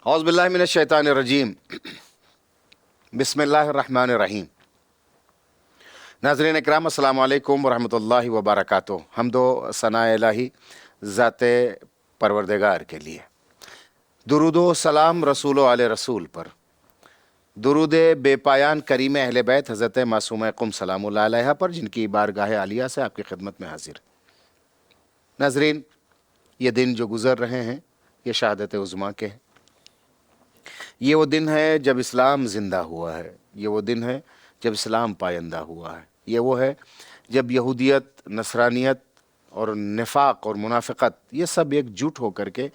اعوذ باللہ من الشیطان الرجیم بسم اللہ الرحمن الرحیم۔ ناظرین اکرام، السلام علیکم ورحمۃ اللہ وبرکاتہ۔ حمد و ثناء الہی ذات پروردگار کے لیے، درود و سلام رسول و آل رسول پر، درود بے پایان کریم اہل بیت حضرت معصومہ قم سلام اللہ علیہ پر، جن کی بارگاہ عالیہ سے آپ کی خدمت میں حاضر۔ ناظرین، یہ دن جو گزر رہے ہیں یہ شہادت عظمیٰ کے ہیں۔ یہ وہ دن ہے جب اسلام زندہ ہوا ہے، یہ وہ دن ہے جب اسلام پائندہ ہوا ہے، یہ وہ ہے جب یہودیت، نصرانیت اور نفاق اور منافقت یہ سب ایک جٹ ہو کر کے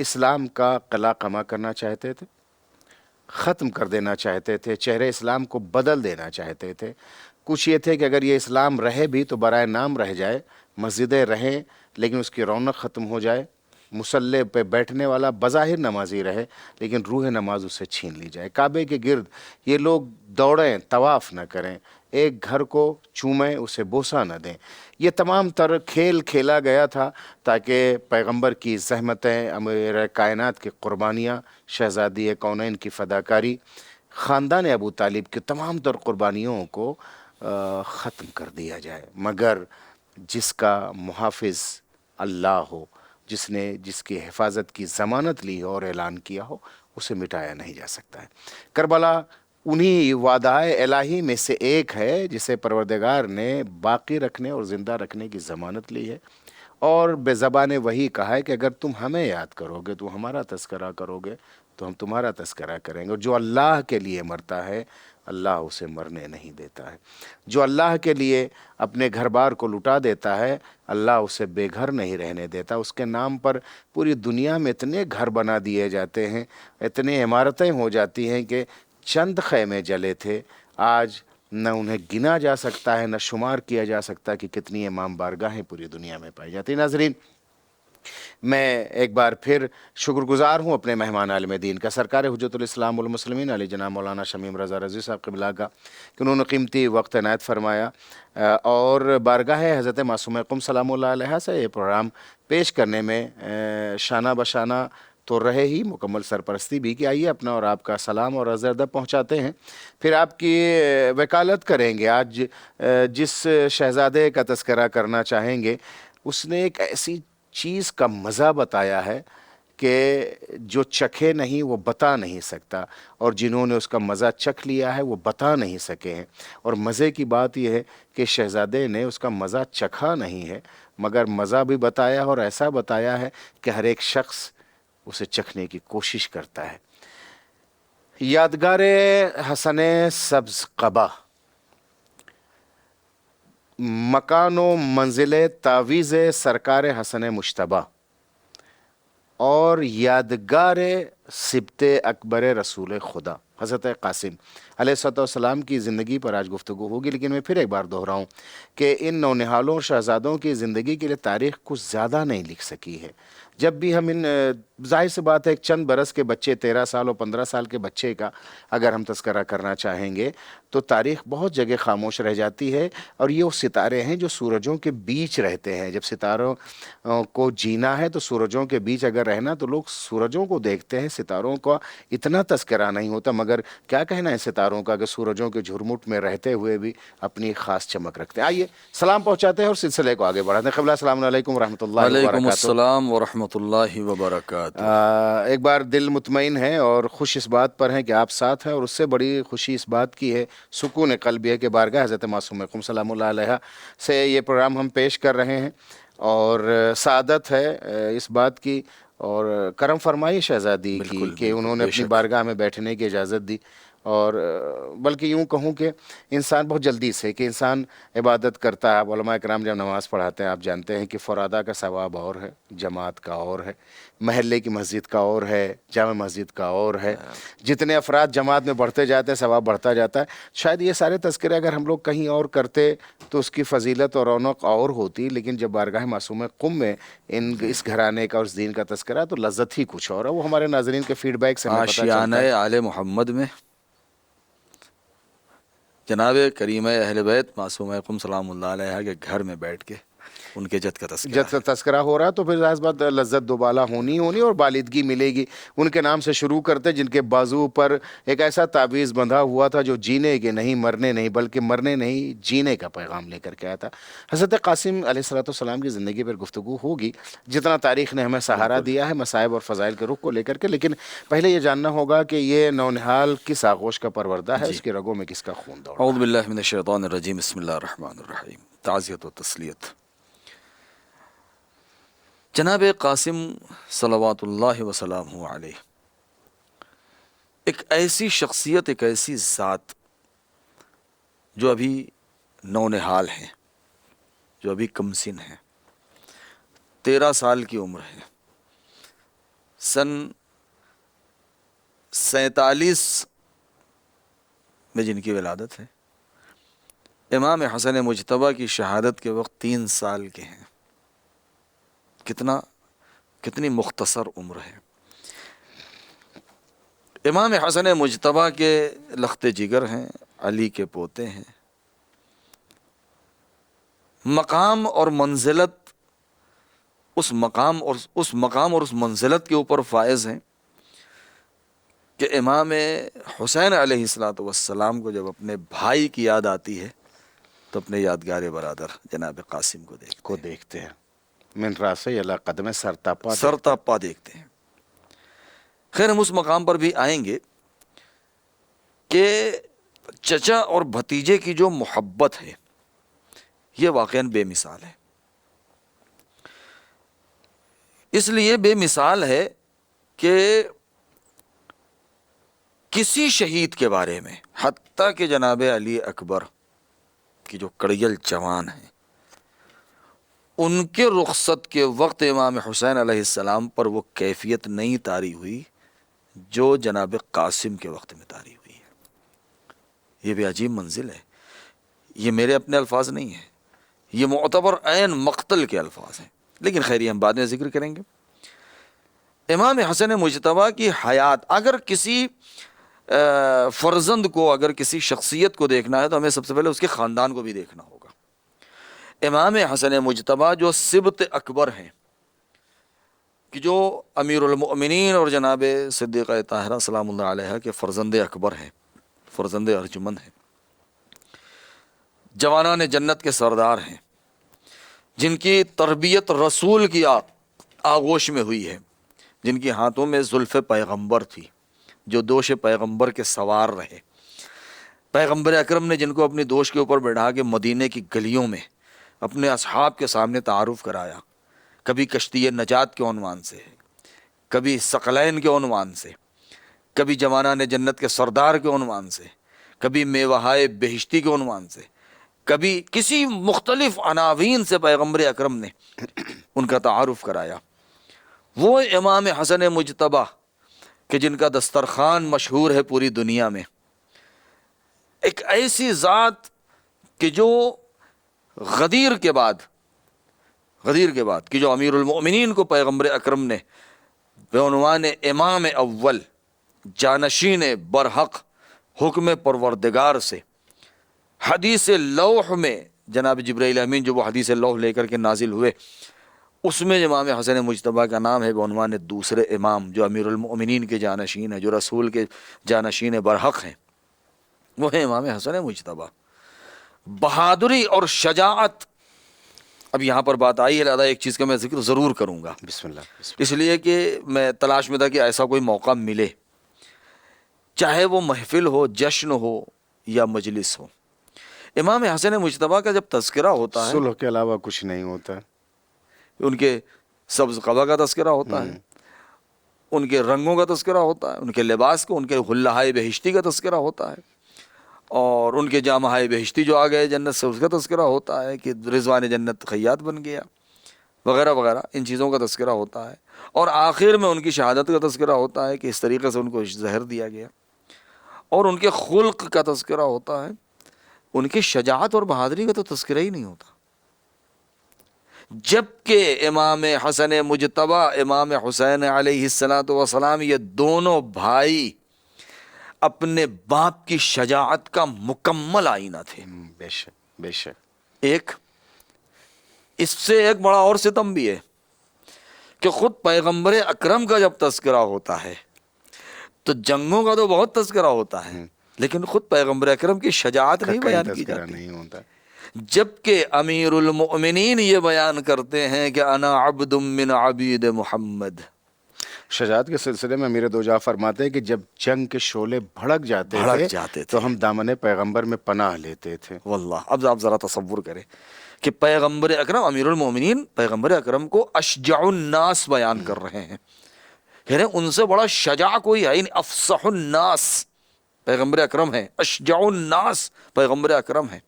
اسلام کا قلع قمع کرنا چاہتے تھے، ختم کر دینا چاہتے تھے، چہرے اسلام کو بدل دینا چاہتے تھے۔ کچھ یہ تھے کہ اگر یہ اسلام رہے بھی تو برائے نام رہ جائے، مسجدیں رہیں لیکن اس کی رونق ختم ہو جائے، مصلی پہ بیٹھنے والا بظاہر نمازی رہے لیکن روح نماز اس سے چھین لی جائے، کعبے کے گرد یہ لوگ دوڑیں، طواف نہ کریں، ایک گھر کو چومیں، اسے بوسہ نہ دیں۔ یہ تمام تر کھیل کھیلا گیا تھا تاکہ پیغمبر کی زحمتیں، امیر کائنات کی قربانیاں، شہزادی کونین کی فداکاری، خاندان ابو طالب کی تمام تر قربانیوں کو ختم کر دیا جائے، مگر جس کا محافظ اللہ ہو، جس کی حفاظت کی ضمانت لی ہو اور اعلان کیا ہو، اسے مٹایا نہیں جا سکتا ہے۔ کربلا انہی وعدۂ الہی میں سے ایک ہے جسے پروردگار نے باقی رکھنے اور زندہ رکھنے کی ضمانت لی ہے، اور بے زبان وحی کہا ہے کہ اگر تم ہمیں یاد کرو گے، تو ہمارا تذکرہ کرو گے تو ہم تمہارا تذکرہ کریں گے، اور جو اللہ کے لیے مرتا ہے اللہ اسے مرنے نہیں دیتا ہے، جو اللہ کے لیے اپنے گھر بار کو لٹا دیتا ہے اللہ اسے بے گھر نہیں رہنے دیتا۔ اس کے نام پر پوری دنیا میں اتنے گھر بنا دیے جاتے ہیں، اتنی عمارتیں ہو جاتی ہیں کہ چند خیمے جلے تھے، آج نہ انہیں گنا جا سکتا ہے، نہ شمار کیا جا سکتا کہ کتنی امام بارگاہیں پوری دنیا میں پائی جاتی۔ ناظرین، میں ایک بار پھر شکر گزار ہوں اپنے مہمان عالم دین کا، سرکار حجت الاسلام والمسلمین علی جناب مولانا شمیم رضا رضوی صاحب قبلہ کا، کہ انہوں نے قیمتی وقت عنایت فرمایا اور بارگاہ حضرت معصومہ قم سلام اللہ علیہ سے یہ پروگرام پیش کرنے میں شانہ بشانہ تو رہے ہی، مکمل سرپرستی بھی کہ آئیے اپنا اور آپ کا سلام اور عرض ادب پہنچاتے ہیں، پھر آپ کی وکالت کریں گے۔ آج جس شہزادے کا تذکرہ کرنا چاہیں گے، اس نے ایک ایسی چیز کا مزہ بتایا ہے کہ جو چکھے نہیں وہ بتا نہیں سکتا، اور جنہوں نے اس کا مزہ چکھ لیا ہے وہ بتا نہیں سکے ہیں۔ اور مزے کی بات یہ ہے کہ شہزادے نے اس کا مزہ چکھا نہیں ہے مگر مزہ بھی بتایا، اور ایسا بتایا ہے کہ ہر ایک شخص اسے چکھنے کی کوشش کرتا ہے۔ یادگار حسن سبز قبا، مکان و منزل تعویذ سرکار حسن مجتبیٰ، اور یادگار سبط اکبر رسول خدا حضرت قاسم علیہ السلام کی زندگی پر آج گفتگو ہوگی۔ لیکن میں پھر ایک بار دہراؤں کہ ان نونہالوں شہزادوں کی زندگی کے لیے تاریخ کچھ زیادہ نہیں لکھ سکی ہے۔ جب بھی ہم ان ظاہر سی بات ہے ایک چند برس کے بچے، 13 سال اور 15 سال کے بچے کا اگر ہم تذکرہ کرنا چاہیں گے تو تاریخ بہت جگہ خاموش رہ جاتی ہے، اور یہ وہ ستارے ہیں جو سورجوں کے بیچ رہتے ہیں۔ جب ستاروں کو جینا ہے تو سورجوں کے بیچ اگر رہنا تو لوگ سورجوں کو دیکھتے ہیں، ستاروں کا اتنا تذکرہ نہیں ہوتا، مگر کیا کہنا ہے ستاروں کا کہ سورجوں کے جھرمٹ میں رہتے ہوئے بھی اپنی خاص چمک رکھتے ہیں۔ آئیے سلام پہنچاتے ہیں اور سلسلے کو آگے بڑھاتے ہیں۔ قبلہ السلام علیکم ورحمۃ اللہ وبرکاتہ۔ وعلیکم السلام ورحمۃ اللہ وبرکاتہ۔ ایک بار دل مطمئن ہے اور خوش اس بات پر ہیں کہ آپ ساتھ ہیں، اور اس سے بڑی خوشی اس بات کی ہے، سکون قلبی ہے کہ بارگاہ حضرت معصومہ قم سلام اللہ علیہ سے یہ پروگرام ہم پیش کر رہے ہیں، اور سعادت ہے اس بات کی اور کرم فرمائی شہزادی کی کہ انہوں نے اپنی بارگاہ میں بیٹھنے کی اجازت دی، اور بلکہ یوں کہوں کہ انسان بہت جلدی سے کہ انسان عبادت کرتا ہے. اب علماء کرام جب نماز پڑھاتے ہیں آپ جانتے ہیں کہ فرادہ کا ثواب اور ہے، جماعت کا اور ہے، محلے کی مسجد کا اور ہے، جامع مسجد کا اور ہے. جتنے افراد جماعت میں بڑھتے جاتے ہیں ثواب بڑھتا جاتا ہے. شاید یہ سارے تذکرے اگر ہم لوگ کہیں اور کرتے تو اس کی فضیلت اور رونق اور ہوتی، لیکن جب بارگاہ معصوم قم میں اس گھرانے کا اور اس دین کا تذکرہ ہے تو لذت ہی کچھ اور ہے. وہ ہمارے ناظرین کے فیڈ بیک سے ہمیں پتہ چلتا آشیانہ ہے. آل محمد میں جناب کریم اہل بیت معصومہ قم سلام اللہ علیہ کے گھر میں بیٹھ کے ان کے جد کا تذکرہ جب تذکرہ ہو رہا ہے تو پھر ظاہر بات لذت دوبالا ہونی اور بالدگی ملے گی. ان کے نام سے شروع کرتے جن کے بازو پر ایک ایسا تعویذ بندھا ہوا تھا جو جینے کے نہیں، مرنے نہیں، بلکہ مرنے نہیں جینے کا پیغام لے کر کے آیا تھا. حضرت قاسم علیہ السلام کی زندگی پر گفتگو ہوگی جتنا تاریخ نے ہمیں سہارا دیا ہے مصائب اور فضائل کے رخ کو لے کر کے. لیکن پہلے یہ جاننا ہوگا کہ یہ نونہال کس آغوش کا پروردہ ہے، اس کی رگوں میں کس کا خون دوڑ رہا ہے. اعوذ باللہ من الشیطان الرجیم، بسم اللہ الرحمن الرحیم. تعزیت و تسلیت. جناب قاسم صلوات اللہ وسلامہ علیہ ایک ایسی شخصیت، ایک ایسی ذات جو ابھی نونہال ہیں، جو ابھی کمسن ہیں، 13 سال کی عمر ہے. سن 47 میں جن کی ولادت ہے. امام حسن مجتبیٰ کی شہادت کے وقت 3 سال کے ہیں. کتنی مختصر عمر ہے. امام حسن مجتبیٰ کے لخت جگر ہیں، علی کے پوتے ہیں. مقام اور منزلت، اس مقام اور اس منزلت کے اوپر فائز ہیں کہ امام حسین علیہ السلام کو جب اپنے بھائی کی یاد آتی ہے تو اپنے یادگار برادر جناب قاسم کو دیکھتے ہیں. من راسے علی قدم سرتاپا سرتاپا دیکھتے ہیں. خیر، ہم اس مقام پر بھی آئیں گے کہ چچا اور بھتیجے کی جو محبت ہے یہ واقعاً بے مثال ہے. اس لیے بے مثال ہے کہ کسی شہید کے بارے میں، حتیٰ کہ جناب علی اکبر کی جو کڑیل جوان ہیں، ان کے رخصت کے وقت امام حسین علیہ السلام پر وہ کیفیت نہیں طاری ہوئی جو جناب قاسم کے وقت میں طاری ہوئی ہے. یہ بھی عجیب منزل ہے. یہ میرے اپنے الفاظ نہیں ہیں، یہ معتبر عین مقتل کے الفاظ ہیں، لیکن خیر یہ ہم بعد میں ذکر کریں گے. امام حسن مجتبیٰ کی حیات، اگر کسی فرزند کو، اگر کسی شخصیت کو دیکھنا ہے تو ہمیں سب سے پہلے اس کے خاندان کو بھی دیکھنا ہوگا. امام حسن مجتبیٰ جو سبط اکبر ہیں، کہ جو امیر المؤمنین اور جناب صدیقہ طاہرہ سلام اللہ علیہ کے فرزند اکبر ہیں، فرزند ارجمند ہیں، جوانان جنت کے سردار ہیں، جن کی تربیت رسول کی آغوش میں ہوئی ہے، جن کی ہاتھوں میں زلف پیغمبر تھی، جو دوش پیغمبر کے سوار رہے. پیغمبر اکرم نے جن کو اپنی دوش کے اوپر بٹھا کے مدینے کی گلیوں میں اپنے اصحاب کے سامنے تعارف کرایا، کبھی کشتی نجات کے عنوان سے، کبھی ثقلین کے عنوان سے، کبھی جوانان جنت کے سردار کے عنوان سے، کبھی میوہائے بہشتی کے عنوان سے، کبھی کسی مختلف عناوین سے پیغمبر اکرم نے ان کا تعارف کرایا. وہ امام حسن مجتبیٰ کہ جن کا دسترخوان مشہور ہے پوری دنیا میں، ایک ایسی ذات کہ جو غدیر کے بعد کہ جو امیر المؤمنین کو پیغمبر اکرم نے بعنوان امام اول، جانشین برحق، حکم پروردگار سے حدیث لوح میں، جناب جبرائیل امین جو وہ حدیث لوح لے کر کے نازل ہوئے، اس میں امام حسن مجتبیٰ کا نام ہے بعنوان دوسرے امام، جو امیر المؤمنین کے جانشین ہیں، جو رسول کے جانشین برحق ہیں، وہ ہے امام حسن مجتبیٰ. بہادری اور شجاعت، اب یہاں پر بات آئی ہے، لہذا ایک چیز کا میں ذکر ضرور کروں گا، بسم اللہ. اس لیے کہ میں تلاش میں تھا کہ ایسا کوئی موقع ملے، چاہے وہ محفل ہو، جشن ہو یا مجلس ہو. امام حسن مجتبیٰ کا جب تذکرہ ہوتا ہے، صلح کے علاوہ کچھ نہیں ہوتا. ان کے سبز قبا کا تذکرہ ہوتا ہے، ان کے رنگوں کا تذکرہ ہوتا ہے، ان کے لباس کو، ان کے حلۂ بہشتی کا تذکرہ ہوتا ہے، اور ان کے جامہ بہشتی جو آ گئے جنت سے اس کا تذکرہ ہوتا ہے کہ رضوان جنت خیاط بن گیا وغیرہ وغیرہ، ان چیزوں کا تذکرہ ہوتا ہے، اور آخر میں ان کی شہادت کا تذکرہ ہوتا ہے کہ اس طریقے سے ان کو زہر دیا گیا، اور ان کے خلق کا تذکرہ ہوتا ہے، ان کی شجاعت اور بہادری کا تو تذکرہ ہی نہیں ہوتا۔ جبکہ امام حسن مجتبی، امام حسین علیہ السلام، یہ دونوں بھائی اپنے باپ کی شجاعت کا مکمل آئینہ تھے۔ بے شک بے شک۔ ایک اس سے ایک بڑا اور ستم بھی ہے کہ خود پیغمبر اکرم کا جب تذکرہ ہوتا ہے تو جنگوں کا تو بہت تذکرہ ہوتا ہے، لیکن خود پیغمبر اکرم کی شجاعت نہیں کہیں بیان کی تذکرہ جاتی، نہیں ہوتا۔ جبکہ امیر المؤمنین یہ بیان کرتے ہیں کہ انا عبد من عبید محمد۔ شجاعت کے سلسلے میں امیر دو جہاں فرماتے ہیں کہ جب جنگ کے شعلے بھڑک جاتے تھے تو ہم دامن پیغمبر میں پناہ لیتے تھے۔ واللہ اب آپ ذرا تصور کریں کہ پیغمبر اکرم، امیر المومنین پیغمبر اکرم کو اشجع الناس بیان کر رہے ہیں، یعنی ان سے بڑا شجاع کوئی ہے، یعنی افصح الناس پیغمبر اکرم ہے، اشجع الناس پیغمبر اکرم ہے،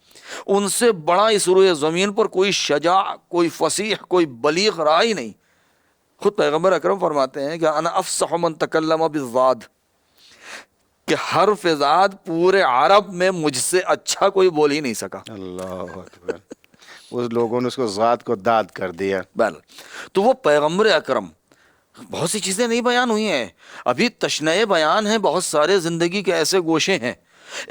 ان سے بڑا اس روئے زمین پر کوئی شجاع، کوئی فصیح، کوئی بلیغ رائی نہیں۔ خود پیغمبر اکرم فرماتے ہیں کہ انا افصح من تکلم بالذات، کہ حرف ذات پورے عرب میں مجھ سے اچھا کوئی بول ہی نہیں سکا۔ اللہ اکبر، اس لوگوں نے اس کو ذات کو داد کر دیا۔ تو وہ پیغمبر اکرم، بہت سی چیزیں نہیں بیان ہوئی ہیں، ابھی تشنئے بیان ہیں، بہت سارے زندگی کے ایسے گوشے ہیں۔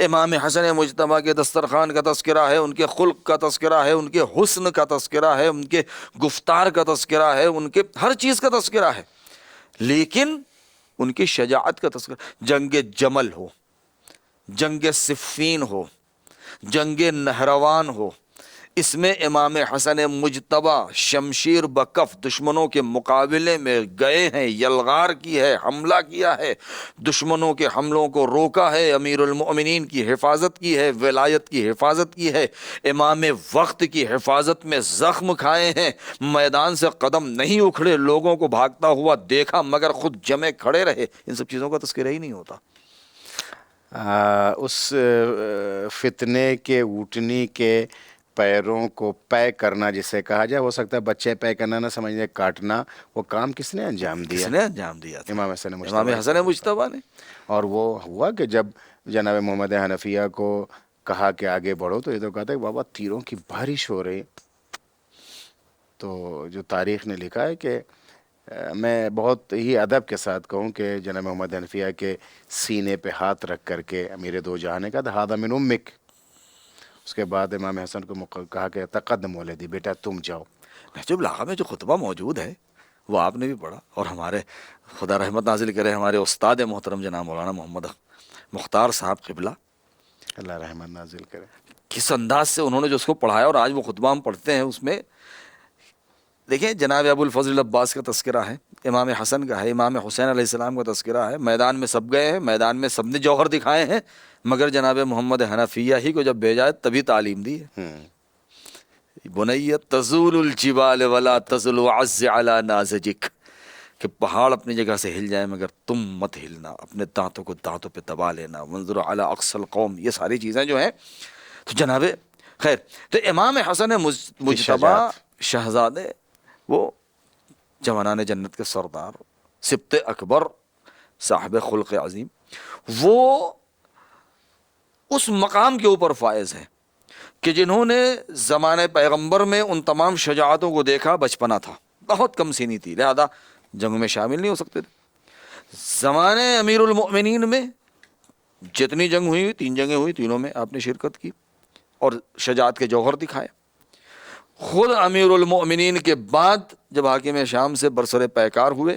امام حسن مجتبی کے دسترخوان کا تذکرہ ہے، ان کے خلق کا تذکرہ ہے، ان کے حسن کا تذکرہ ہے، ان کے گفتار کا تذکرہ ہے، ان کے ہر چیز کا تذکرہ ہے، لیکن ان کی شجاعت کا تذکرہ، جنگ جمل ہو، جنگ صفین ہو، جنگ نہروان ہو، اس میں امام حسن مجتبی شمشیر بکف دشمنوں کے مقابلے میں گئے ہیں، یلغار کی ہے، حملہ کیا ہے، دشمنوں کے حملوں کو روکا ہے، امیر المؤمنین کی حفاظت کی ہے، ولایت کی حفاظت کی ہے، امام وقت کی حفاظت میں زخم کھائے ہیں، میدان سے قدم نہیں اکھڑے، لوگوں کو بھاگتا ہوا دیکھا مگر خود جمے کھڑے رہے، ان سب چیزوں کا تذکرہ ہی نہیں ہوتا۔ اس فتنے کے اوٹنی کے پیروں کو پے کرنا جسے کہا جائے، ہو سکتا ہے بچے پے کرنا نہ سمجھنے، کاٹنا، وہ کام کس نے انجام دیا؟ کس نے انجام دیا تھا؟ امام حسن امام حسن مجتبی نے۔ اور وہ ہوا کہ جب جناب محمد حنفیہ کو کہا کہ آگے بڑھو تو یہ تو کہتا ہے بابا تیروں کی بارش ہو رہی، تو جو تاریخ نے لکھا ہے کہ میں بہت ہی ادب کے ساتھ کہوں کہ جناب محمد حنفیہ کے سینے پہ ہاتھ رکھ کر کے امیر دو جہاں نے کہا ہادہ من امک، اس کے بعد امام حسن کو کہا کہ تقدم ولدی، بیٹا تم جاؤ۔ نہج البلاغہ میں جو خطبہ موجود ہے وہ آپ نے بھی پڑھا، اور ہمارے خدا رحمت نازل کرے ہمارے استاد محترم جناب مولانا محمد مختار صاحب قبلہ، اللہ رحمت نازل کرے، کس انداز سے انہوں نے جو اس کو پڑھایا، اور آج وہ خطبہ ہم پڑھتے ہیں، اس میں دیکھیں جناب ابو الفضل عباس کا تذکرہ ہے، امام حسن کا ہے، امام حسین علیہ السلام کا تذکرہ ہے، میدان میں سب گئے ہیں، میدان میں سب نے جوہر دکھائے ہیں، مگر جناب محمد حنفیہ ہی کو جب بھیجا ہے تبھی تعلیم دی ہے۔ بنیت تزول الجبال ولا تزل عز علی نازجک، کہ پہاڑ اپنی جگہ سے ہل جائیں مگر تم مت ہلنا، اپنے دانتوں کو دانتوں پہ دبا لینا، منظر علی اقصى القوم، یہ ساری چیزیں جو ہیں۔ تو جناب خیر، تو امام حسن مجتبی شہزادے، وہ جوانان جنت کے سردار، سبط اکبر، صاحب خلق عظیم، وہ اس مقام کے اوپر فائز ہیں کہ جنہوں نے زمانے پیغمبر میں ان تمام شجاعتوں کو دیکھا، بچپنا تھا، بہت کم سینی تھی، لہذا جنگوں میں شامل نہیں ہو سکتے تھے۔ زمانے امیر المؤمنین میں جتنی جنگ ہوئی، 3 جنگیں ہوئی، تینوں میں آپ نے شرکت کی اور شجاعت کے جوہر دکھائے۔ خود امیر المؤمنین کے بعد جب حاکم شام سے برسر پیکار ہوئے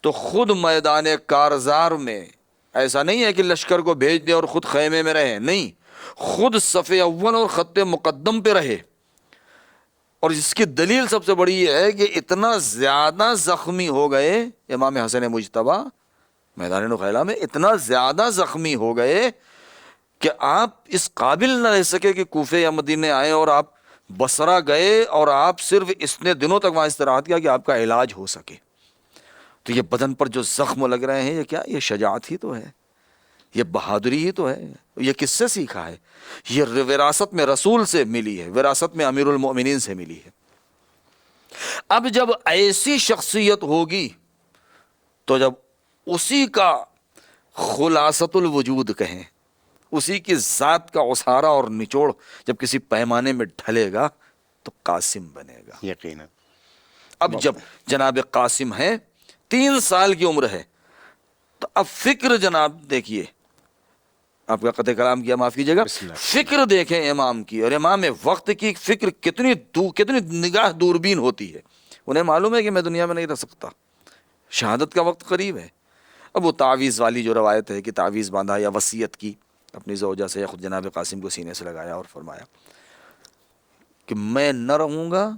تو خود میدان کارزار میں، ایسا نہیں ہے کہ لشکر کو بھیج دیں اور خود خیمے میں رہے، نہیں، خود صف اول اور خط مقدم پہ رہے، اور اس کی دلیل سب سے بڑی یہ ہے کہ اتنا زیادہ زخمی ہو گئے امام حسن مجتبی میدان نخیلہ میں، اتنا زیادہ زخمی ہو گئے کہ آپ اس قابل نہ رہ سکے کہ کوفے یا مدینے آئے، اور آپ بصرہ گئے اور آپ صرف اتنے دنوں تک وہاں استراحت کیا کہ آپ کا علاج ہو سکے۔ تو یہ بدن پر جو زخم لگ رہے ہیں یہ کیا؟ یہ شجاعت ہی تو ہے، یہ بہادری ہی تو ہے۔ یہ کس سے سیکھا ہے؟ یہ وراثت میں رسول سے ملی ہے، وراثت میں امیر المؤمنین سے ملی ہے۔ اب جب ایسی شخصیت ہوگی تو جب اسی کا خلاصۃ الوجود کہیں، اسی کی ذات کا عصارہ اور نچوڑ جب کسی پیمانے میں ڈھلے گا تو قاسم بنے گا۔ یقیناً۔ اب جب جناب قاسم ہے، 3 سال کی عمر ہے، تو اب فکر جناب دیکھیے، آپ کا قطع کلام کیا معاف کیجیے گا، بسم اللہ۔ فکر دیکھیں امام کی، اور امام وقت کی فکر کتنی نگاہ دوربین ہوتی ہے۔ انہیں معلوم ہے کہ میں دنیا میں نہیں رہ سکتا، شہادت کا وقت قریب ہے۔ اب وہ تعویذ والی جو روایت ہے کہ تعویذ باندھا یا وصیت کی اپنی زوجہ سے، یا خود جناب قاسم کو سینے سے لگایا اور فرمایا کہ میں نہ رہوں گا،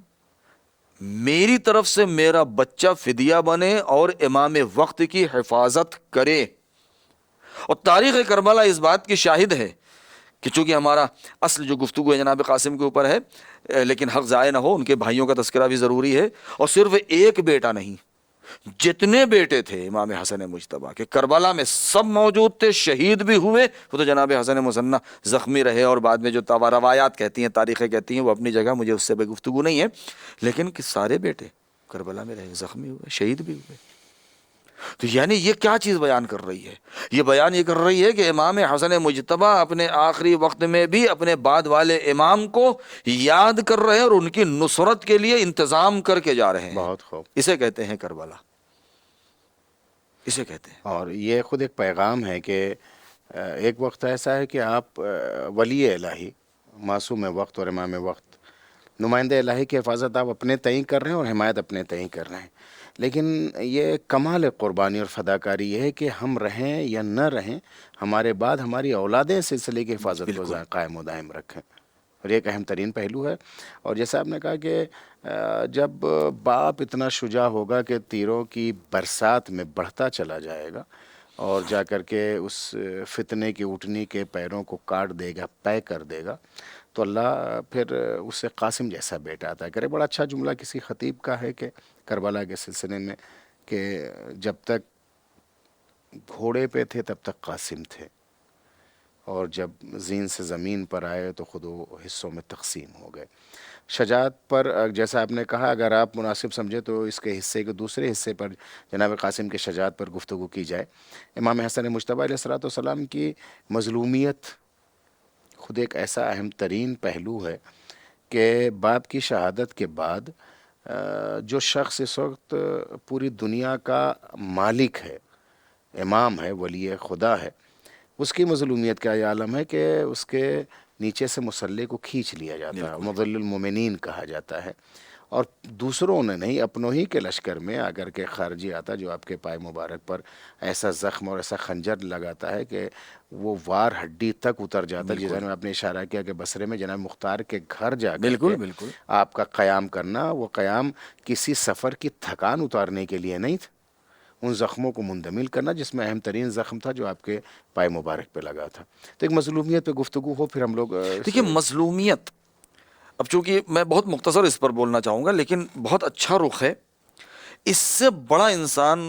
میری طرف سے میرا بچہ فدیہ بنے اور امام وقت کی حفاظت کرے۔ اور تاریخ کربلا اس بات کی شاہد ہے کہ چونکہ ہمارا اصل جو گفتگو ہے جناب قاسم کے اوپر ہے، لیکن حق ضائع نہ ہو، ان کے بھائیوں کا تذکرہ بھی ضروری ہے۔ اور صرف ایک بیٹا نہیں، جتنے بیٹے تھے امام حسن مجتبیٰ کے کربلا میں سب موجود تھے، شہید بھی ہوئے۔ وہ تو جناب حسن مثنى زخمی رہے، اور بعد میں جو روایات کہتی ہیں، تاریخیں کہتی ہیں، وہ اپنی جگہ، مجھے اس سے بے گفتگو نہیں ہے، لیکن کہ سارے بیٹے کربلا میں رہے، زخمی ہوئے، شہید بھی ہوئے۔ تو یعنی یہ کیا چیز بیان کر رہی ہے؟ یہ بیان یہ کر رہی ہے کہ امام حسن مجتبیٰ اپنے آخری وقت میں بھی اپنے بعد والے امام کو یاد کر رہے ہیں اور ان کی نصرت کے لیے انتظام کر کے جا رہے ہیں۔ بہت خوب۔ اسے کہتے ہیں کربلا، اسے کہتے ہیں۔ اور یہ خود ایک پیغام ہے کہ ایک وقت ایسا ہے کہ آپ ولی الہی، معصوم وقت اور امام وقت، نمائندہ الہی کی حفاظت آپ اپنے تئیں کر رہے ہیں اور حمایت اپنے تئیں کر رہے ہیں، لیکن یہ کمال قربانی اور فداکاری یہ ہے کہ ہم رہیں یا نہ رہیں، ہمارے بعد ہماری اولادیں سلسلے کی حفاظت کو قائم و دائم رکھیں، اور یہ ایک اہم ترین پہلو ہے۔ اور جیسا آپ نے کہا کہ جب باپ اتنا شجاع ہوگا کہ تیروں کی برسات میں بڑھتا چلا جائے گا اور جا کر کے اس فتنے کی اٹھنی کے پیروں کو کاٹ دے گا، طے کر دے گا، تو اللہ پھر اسے قاسم جیسا بیٹا عطا کرے۔ بڑا اچھا جملہ کسی خطیب کا ہے کہ کربلا کے سلسلے میں، کہ جب تک گھوڑے پہ تھے تب تک قاسم تھے، اور جب زین سے زمین پر آئے تو خود وہ حصوں میں تقسیم ہو گئے۔ شجاعت پر جیسا آپ نے کہا، اگر آپ مناسب سمجھے تو اس کے حصے کے دوسرے حصے پر جناب قاسم کے شجاعت پر گفتگو کی جائے۔ امام حسن مجتبیٰ علیہ الصلوۃ والسلام کی مظلومیت خود ایک ایسا اہم ترین پہلو ہے کہ باپ کی شہادت کے بعد جو شخص اس وقت پوری دنیا کا مالک ہے، امام ہے، ولی خدا ہے، اس کی مظلومیت کا یہ عالم ہے کہ اس کے نیچے سے مسلح کو کھینچ لیا جاتا ہے، مضل المومنین کہا جاتا ہے، اور دوسروں نے نہیں، اپنوں ہی کے لشکر میں اگر کہ خارجی آتا جو آپ کے پائے مبارک پر ایسا زخم اور ایسا خنجر لگاتا ہے کہ وہ وار ہڈی تک اتر جاتا ہے، جیسا آپ نے اشارہ کیا کہ بصرے میں جناب مختار کے گھر جا کر کے آپ کا قیام کرنا، وہ قیام کسی سفر کی تھکان اتارنے کے لیے نہیں تھا، ان زخموں کو مندمل کرنا جس میں اہم ترین زخم تھا جو آپ کے پائے مبارک پہ لگا تھا۔ تو ایک مظلومیت پہ گفتگو ہو، پھر ہم لوگ دیکھیے مظلومیت، اب چونکہ میں بہت مختصر اس پر بولنا چاہوں گا، لیکن بہت اچھا رخ ہے۔ اس سے بڑا انسان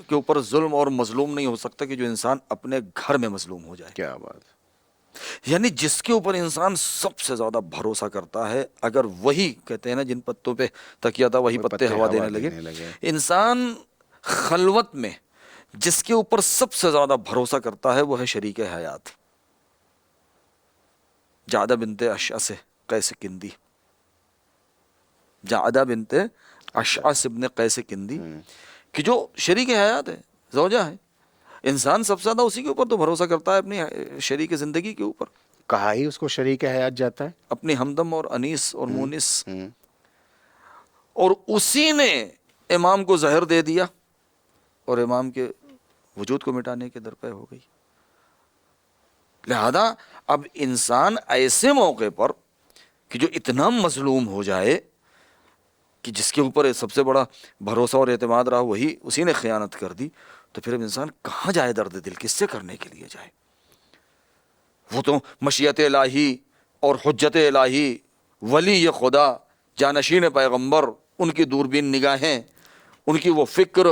کے اوپر ظلم اور مظلوم نہیں ہو سکتا کہ جو انسان اپنے گھر میں مظلوم ہو جائے۔ کیا بات، یعنی جس کے اوپر انسان سب سے زیادہ بھروسہ کرتا ہے، اگر وہی کہتے ہیں نا جن پتوں پہ تکیہ تھا وہی پتے ہوا دینے لگے، انسان خلوت میں جس کے اوپر سب سے زیادہ بھروسہ کرتا ہے وہ ہے شریک حیات جعدہ بنت اشعث قیس کندی، جعدہ بنت اشعث ابن قیس کندی، کہ جو شریک حیات ہے، زوجہ ہے۔ انسان سب سے زیادہ اسی کے اوپر تو بھروسہ کرتا ہے، اپنی شریک زندگی کے اوپر۔ کہا ہی اس کو شریک حیات جاتا ہے، اپنی ہمدم اور انیس اور مونس، اور اسی نے امام کو زہر دے دیا اور امام کے وجود کو مٹانے کے درپے ہو گئی۔ لہذا اب انسان ایسے موقع پر کہ جو اتنا مظلوم ہو جائے کہ جس کے اوپر سب سے بڑا بھروسہ اور اعتماد رہا وہی، اسی نے خیانت کر دی، تو پھر اب انسان کہاں جائے درد دل کس سے کرنے کے لیے جائے؟ وہ تو مشیت الہی اور حجت الہی، ولی خدا، جانشین پیغمبر، ان کی دوربین نگاہیں، ان کی وہ فکر،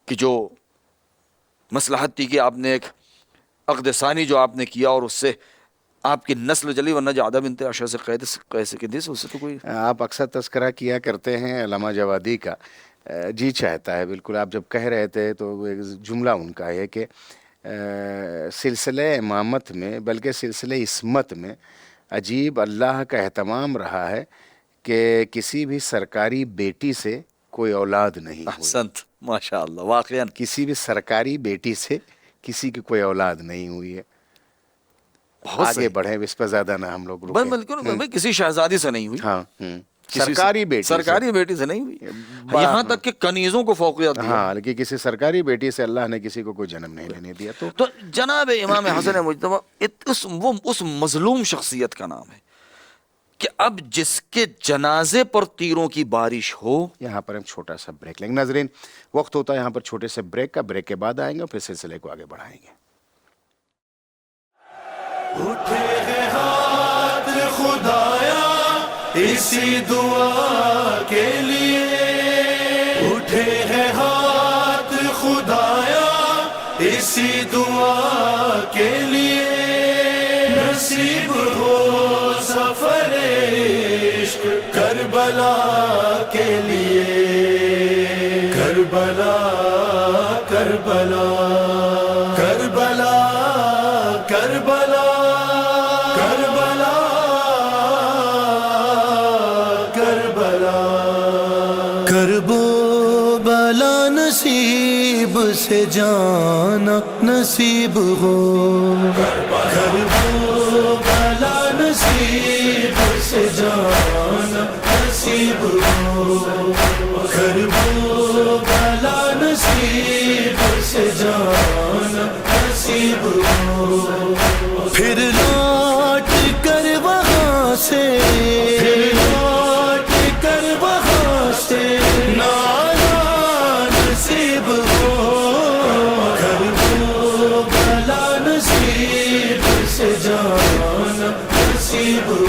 کہ جو مصلحت تھی کہ آپ نے ایک عقد ثانی جو آپ نے کیا اور اس سے آپ کی نسل جلی، ورنہ جعدہ بنت اشر سے قیس اس سے تو کوئی آپ اکثر تذکرہ کیا کرتے ہیں علامہ جوادی کا، جی چاہتا ہے بالکل. آپ جب کہہ رہے تھے تو وہ ایک جملہ ان کا ہے کہ سلسلہ امامت میں بلکہ سلسلہ عصمت میں عجیب اللہ کا اہتمام رہا ہے کہ کسی بھی سرکاری بیٹی سے کوئی اولاد نہیں ہوئی. احسنت، ماشاء اللہ، واقعاً کسی بھی سرکاری بیٹی سے کسی کی کوئی اولاد نہیں ہوئی ہے. بہت آگے صحیح. بڑھیں، اس پہ زیادہ نہ ہم لوگ بس رکیں. بالکل کسی شہزادی سے نہیں ہوئی، ہاں کسی سرکاری بیٹی سے. سرکاری بیٹی سے نہیں ہوئی، بڑا- یہاں تک کہ کنیزوں کو فوقیت دی. ہاں لیکن کسی سرکاری بیٹی سے اللہ نے کسی کو کوئی جنم نہیں لینے دیا. تو جناب امام حسن مجتبی اس مظلوم شخصیت کا نام ہے کہ اب جس کے جنازے پر تیروں کی بارش ہو. یہاں پر ہم چھوٹا سا بریک لیں گے. ناظرین، وقت ہوتا ہے یہاں پر چھوٹے سے بریک کا. بریک کے بعد آئیں گے اور پھر سلسلے کو آگے بڑھائیں گے. اٹھے ہیں ہاتھ خدایا اسی دعا کے لیے، اٹھے ہیں ہاتھ خدایا اسی دعا کے لیے، نصیب ہو سفر عشق کربلا کے لیے، کربلا کربلا کربلا کربلا کربلا کربلا کرب و بلا نصیب سے جانا نصیب ہو، کرب و بلا نصیب سے جانا نصیب ہو، کرب و بلا نصیب سے جانا نصیب ہو، پھر لوٹ کر وہاں سے، پھر لوٹ کر وہاں سے نانا نصیب ہو، کرب و بلا نصیب سے جانا نصیب ہو،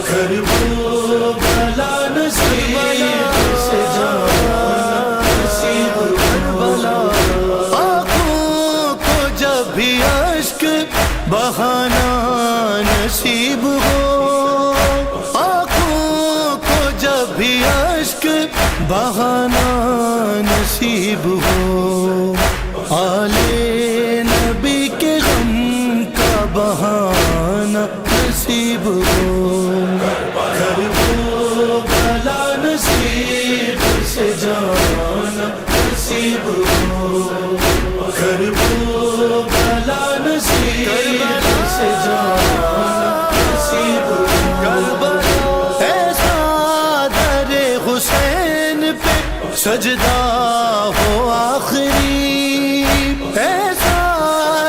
کرب و بلا نصیب سے جانا نصیب ہو، آنکھوں کو جب بھی اشک بہانا نصیب ہو، آنکھوں کو جب بھی اشک بہانا نصیب ہو، آلے نبی کے غم کا بہانا نصیب ہو، کرب و بلا نصیب سے جانا نصیب ہو، کرب و بلا نصیب سے جانا نصیب ہو، ایسا در حسین پہ سجدہ ہو آخری، ایسا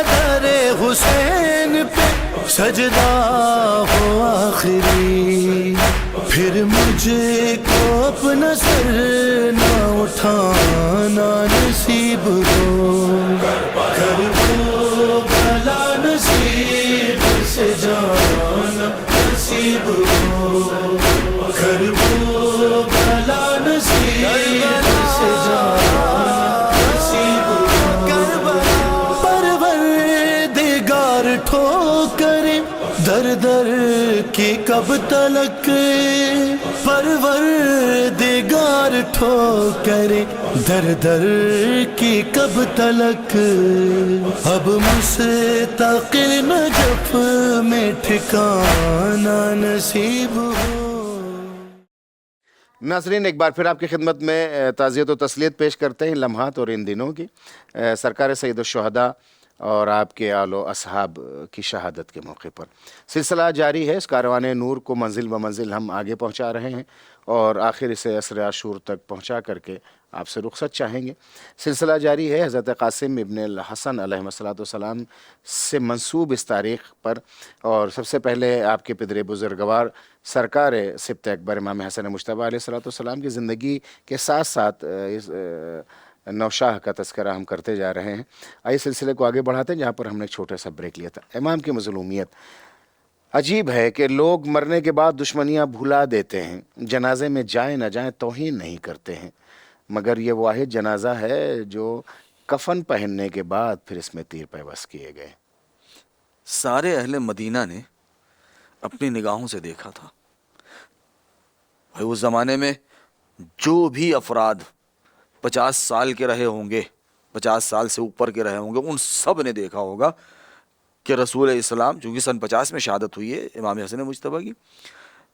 در حسین پہ سجدہ ہو آخری، پھر مجھے کو اپنا سر نہ اٹھانا نصیب ہو، کرب و بلا نصیب سے جانا نصیب ہو، کرب و بلا نصیب سے جانا نصیب ہو، پروردگار ٹھوکریں در در کی کب تلک، پروردگار ٹھوکریں در در کی کب تلک، اب مستقل نجف میں ٹھکانا نصیب ہو. ناظرین، ایک بار پھر آپ کی خدمت میں تعزیت و تسلیت پیش کرتے ہیں لمحات اور ان دنوں کی سرکار سید الشہداء اور آپ کے آل و اصحاب کی شہادت کے موقع پر. سلسلہ جاری ہے. اس کاروان نور کو منزل بمنزل ہم آگے پہنچا رہے ہیں اور آخر اسے عصر عاشور تک پہنچا کر کے آپ سے رخصت چاہیں گے. سلسلہ جاری ہے حضرت قاسم ابن الحسن علیہ السلام سے منسوب اس تاریخ پر، اور سب سے پہلے آپ کے پدر بزرگوار سرکار سبط اکبر امام حسن مجتبی علیہ السلام کی زندگی کے ساتھ ساتھ اس نوشاہ کا تذکرہ ہم کرتے جا رہے ہیں. آئیے سلسلے کو آگے بڑھاتے ہیں جہاں پر ہم نے ایک چھوٹا سا بریک لیا تھا. امام کی مظلومیت. عجیب ہے کہ لوگ مرنے کے بعد دشمنیاں بھلا دیتے ہیں، جنازے میں جائیں نہ جائیں توہین نہیں کرتے ہیں، مگر یہ واحد جنازہ ہے جو کفن پہننے کے بعد پھر اس میں تیر پیوست کیے گئے۔ سارے اہل مدینہ نے اپنی نگاہوں سے دیکھا تھا۔ بھائی اس زمانے میں جو بھی افراد 50 سال کے رہے ہوں گے، 50 سال سے اوپر کے رہے ہوں گے، ان سب نے دیکھا ہوگا کہ رسول اسلام، چونکہ سن 50 میں شہادت ہوئی ہے امام حسن مجتبیٰ کی،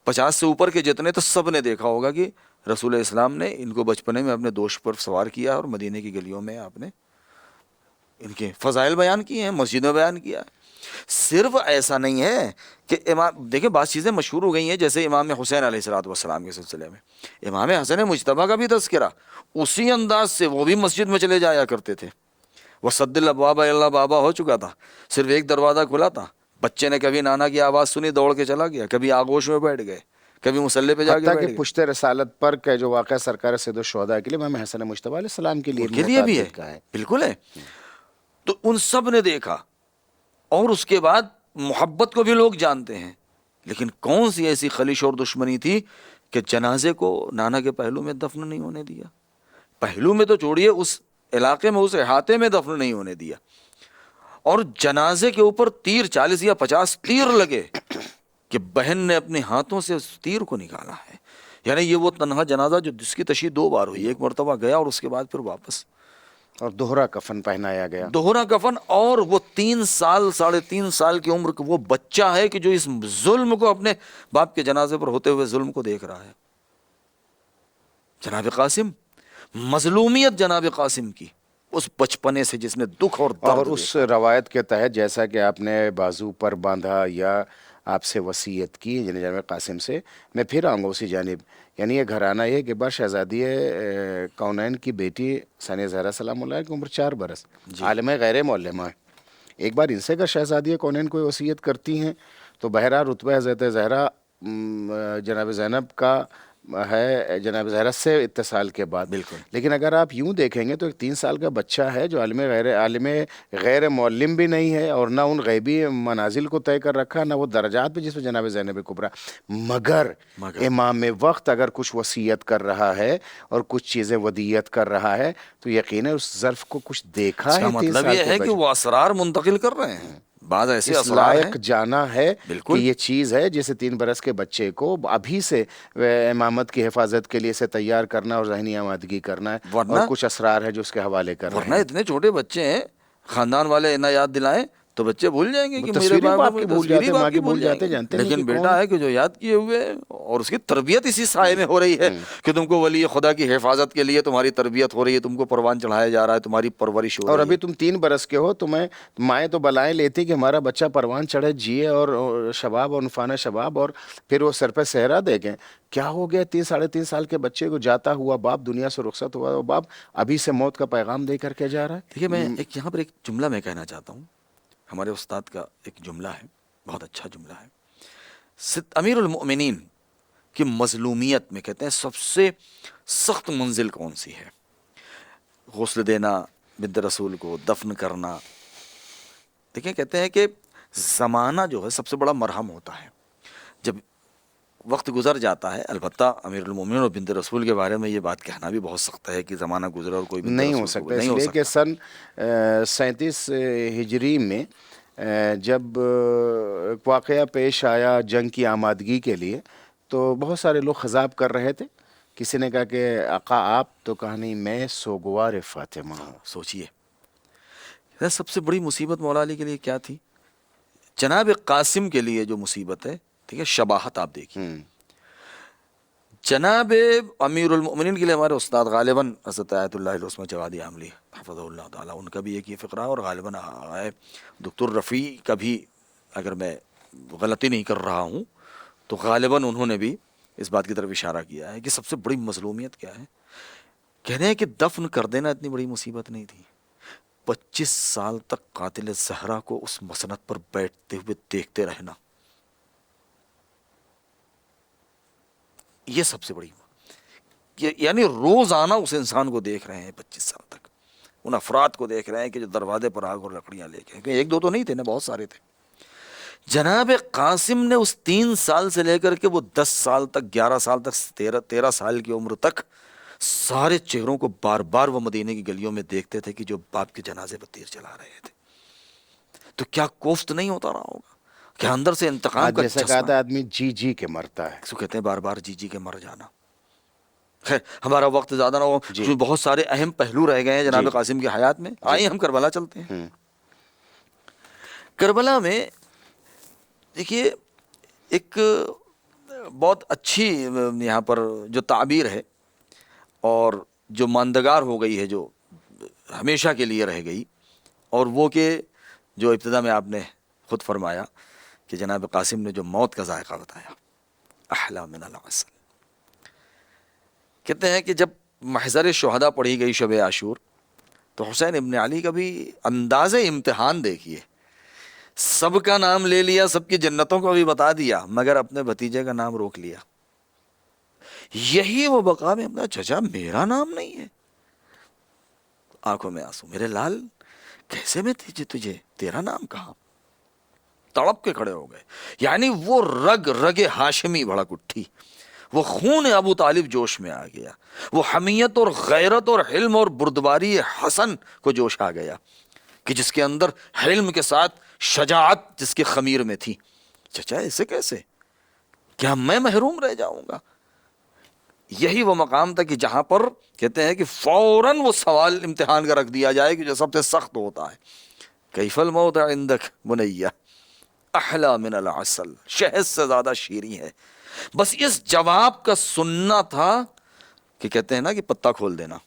50 سے اوپر کے جتنے تو سب نے دیکھا ہوگا کہ رسول اسلام نے ان کو بچپنے میں اپنے دوش پر سوار کیا اور مدینے کی گلیوں میں آپ نے ان کے فضائل بیان کیے ہیں، مسجد میں بیان کیا ہے۔ صرف ایسا نہیں ہے کہ امام، دیکھیں بعض چیزیں مشہور ہو گئی ہیں، جیسے امام حسین علیہ السلام کے سلسلے میں امام حسن مجتبیٰ کا بھی تذکرہ اسی انداز سے، وہ بھی مسجد میں چلے جایا کرتے تھے۔ وہ صد الابواب اللہ بابا ہو چکا تھا، صرف ایک دروازہ کھلا تھا، بچے نے کبھی نانا کی آواز سنی دوڑ کے چلا گیا، کبھی آغوش میں بیٹھ گئے، کبھی مسلح پہ جا کے حتیٰ بیٹھ کہ گئے۔ پشت رسالت پر کا جو واقعہ سرکار سید الشہداء کے لیے امام حسن مجتبیٰ علیہ السلام کے لیے ان کے لیے بھی متعدد کا ہے، بالکل ہے۔ تو ان سب نے دیکھا، اور اس کے بعد محبت کو بھی لوگ جانتے ہیں، لیکن کون سی ایسی خلیش اور دشمنی تھی کہ جنازے کو نانا کے پہلو میں دفن نہیں ہونے دیا؟ پہلو میں تو چھوڑیے، اس علاقے میں، اس احاطے میں دفن نہیں ہونے دیا، اور جنازے کے اوپر تیر 40 یا 50 تیر لگے کہ بہن نے اپنے ہاتھوں سے اس تیر کو نکالا ہے۔ یعنی یہ وہ تنہا جنازہ جو جس کی تشییع 2 بار ہوئی، ایک مرتبہ گیا اور اس کے بعد پھر واپس، اور دوہرا کفن پہنایا گیا۔ دوہرا کفن، اور وہ 3 سال 3.5 سال کی عمر کا وہ بچہ ہے کہ جو اس ظلم کو، اپنے باپ کے جنازے پر ہوتے ہوئے ظلم کو دیکھ رہا ہے۔ جناب قاسم، مظلومیت جناب قاسم کی اس بچپنے سے جس نے دکھ اور درد اور اس روایت کے تحت جیسا کہ آپ نے بازو پر باندھا یا آپ سے وصیت کی یعنی جناب قاسم سے، میں پھر آؤں گا اسی جانب، یعنی یہ گھرانہ یہ کہ بعد شہزادی کونین کی بیٹی ثانیہ زہرا سلام اللہ کی عمر 4 برس، عالم غیر معلمہ ہے۔ ایک بار ان سے اگر شہزادی کونین کوئی وصیت کرتی ہیں تو بہرحال رتبہ حضرت زہرا جناب زینب کا ہے، جناب زہرا سے اتصال کے بعد، بالکل۔ لیکن اگر آپ یوں دیکھیں گے تو ایک 3 سال کا بچہ ہے جو عالم غیر معلم بھی نہیں ہے، اور نہ ان غیبی منازل کو طے کر رکھا، نہ وہ درجات پہ جس پہ جناب زینب کبریٰ، مگر امام وقت اگر کچھ وصیت کر رہا ہے اور کچھ چیزیں ودیت کر رہا ہے تو یقیناً اس ظرف کو کچھ دیکھا اس ہے۔ کا 3 مطلب سال یہ کے ہے کہ بچے وہ اسرار منتقل کر رہے ہیں، بعض ایسے اس اسرار ہیں لائق جانا ہے کہ بالکل۔ یہ چیز ہے جسے 3 برس کے بچے کو ابھی سے امامت کی حفاظت کے لیے اسے تیار کرنا اور ذہنی آمادگی کرنا ہے، اور کچھ اسرار ہے جو اس کے حوالے کر رہے ورنہ ہیں۔ اتنے چھوٹے بچے ہیں، خاندان والے اتنا یاد دلائیں تو بچے بھول جائیں گے کہ میرے تصویریں باپ باپ کی بھول جاتے، ماں کی بھول جائیں جاتے، گے۔ جانتے نہیں لیکن کہ بیٹا ہے کہ جو یاد کیے ہوئے، اور اس کی تربیت اسی سائے میں ہو رہی ہے کہ تم کو ولی خدا کی حفاظت کے لیے تمہاری تربیت ہو رہی ہے، تم کو پروان چڑھایا جا رہا ہے، تمہاری پرورش ہو رہی ہے۔ اور ابھی تم 3 برس کے ہو، تمہیں مائیں تو بلائیں لیتی کہ ہمارا بچہ پروان چڑھے، جیے اور شباب اور نفانہ شباب، اور پھر وہ سر پہ صحرا دیکھیں۔ کیا ہو گیا 3-3.5 سال کے بچے کو جاتا ہوا باپ دنیا سے رخصت ہوا، وہ باپ ابھی سے موت کا پیغام دے کر کے جا رہا ہے۔ دیکھیے میں یہاں پر ایک جملہ میں کہنا چاہتا ہوں، ہمارے استاد کا ایک جملہ ہے، بہت اچھا جملہ ہے۔ امیر المؤمنین کی مظلومیت میں کہتے ہیں سب سے سخت منزل کون سی ہے؟ غسل دینا بنت رسول کو، دفن کرنا۔ دیکھیں کہتے ہیں کہ زمانہ جو ہے سب سے بڑا مرہم ہوتا ہے، جب وقت گزر جاتا ہے۔ البتہ امیر المومنین اور بنت رسول کے بارے میں یہ بات کہنا بھی بہت سخت ہے کہ زمانہ گزرا اور کوئی بنت نہیں ہو رسول سکتا، کو اس نہیں ہو لیے کہ سکتا۔ سن 37 ہجری میں جب واقعہ پیش آیا جنگ کی آمادگی کے لیے، تو بہت سارے لوگ خضاب کر رہے تھے۔ کسی نے کہا کہ آقا آپ تو کہا نہیں، میں سوگوار فاطمہ ہوں۔ سوچئے سب سے بڑی مصیبت مولا علی کے لیے کیا تھی؟ جناب قاسم کے لیے جو مصیبت ہے، ٹھیک ہے، شباہت آپ دیکھیں۔ جناب امیر المؤمنین کے لیے ہمارے استاد غالباً حضرت آیت اللہ العظمہ جوادی عاملی حفظہ اللہ تعالیٰ، ان کا بھی ایک یہ فقرہ ہے، اور غالباً دکتور رفیع کا بھی، اگر میں غلطی نہیں کر رہا ہوں تو غالباً انہوں نے بھی اس بات کی طرف اشارہ کیا ہے کہ سب سے بڑی مظلومیت کیا ہے۔ کہہ رہے ہیں کہ دفن کر دینا اتنی بڑی مصیبت نہیں تھی، 25 سال تک قاتل زہرا کو اس مسند پر بیٹھتے ہوئے دیکھتے رہنا، یہ سب سے بڑی، یعنی روزانہ اس انسان کو دیکھ رہے ہیں 25 سال تک، ان افراد کو دیکھ رہے ہیں کہ جو دروازے پر آگ اور لکڑیاں لے کے، 1-2 تو نہیں تھے نا، بہت سارے تھے۔ جناب قاسم نے اس 3 سال سے لے کر کے وہ 10 سال تک، 11 سال تک، 13 سال کی عمر تک سارے چہروں کو بار بار وہ مدینے کی گلیوں میں دیکھتے تھے کہ جو باپ کے جنازے پر تیر چلا رہے تھے. تو کیا کوفت نہیں ہوتا رہا ہوگا, کیا اندر سے انتقام کا جیسا کہا تھا آدمی جی جی کے مرتا ہے. اس کو کہتے ہیں بار بار جی جی کے مر جانا. خیر ہمارا وقت زیادہ نہ ہو, جو بہت سارے اہم پہلو رہ گئے ہیں جناب قاسم کی حیات میں. آئیے ہم کربلا چلتے ہیں. کربلا میں دیکھیے ایک بہت اچھی یہاں پر جو تعبیر ہے اور جو ماندگار ہو گئی ہے, جو ہمیشہ کے لیے رہ گئی, اور وہ کہ جو ابتدا میں آپ نے خود فرمایا کہ جناب قاسم نے جو موت کا ذائقہ بتایا, احلی من العسل. کہتے ہیں کہ جب محضر شہداء پڑھی گئی شب عاشور تو حسین ابن علی کا بھی انداز امتحان دیکھیے, سب کا نام لے لیا, سب کی جنتوں کو بھی بتا دیا, مگر اپنے بھتیجے کا نام روک لیا. یہی وہ مقام ہے اپنا, چچا میرا نام نہیں ہے. آنکھوں میں آنسو, میرے لال کیسے میں تجھے تیرا نام کہاں. تڑپ کے کھڑے ہو گئے. یعنی وہ رگ رگ ہاشمی بھڑک اٹھی, وہ خون ابو طالب جوش میں آ گیا, وہ حمیت اور غیرت اور حلم اور بردباری حسن کو جوش آ گیا کہ جس کے اندر حلم کے ساتھ شجاعت جس کے خمیر میں تھی. چچا ایسے کیسے, کیا میں محروم رہ جاؤں گا. یہی وہ مقام تھا کہ جہاں پر کہتے ہیں کہ فوراً وہ سوال امتحان کا رکھ دیا جائے کہ جو سب سے سخت ہوتا ہے, کیف الموت عندک بنیہ احلی من العسل, شہد سے زیادہ شیریں ہے. بس اس جواب کا سننا تھا کہ کہتے ہیں نا کہ پتہ کھول دینا,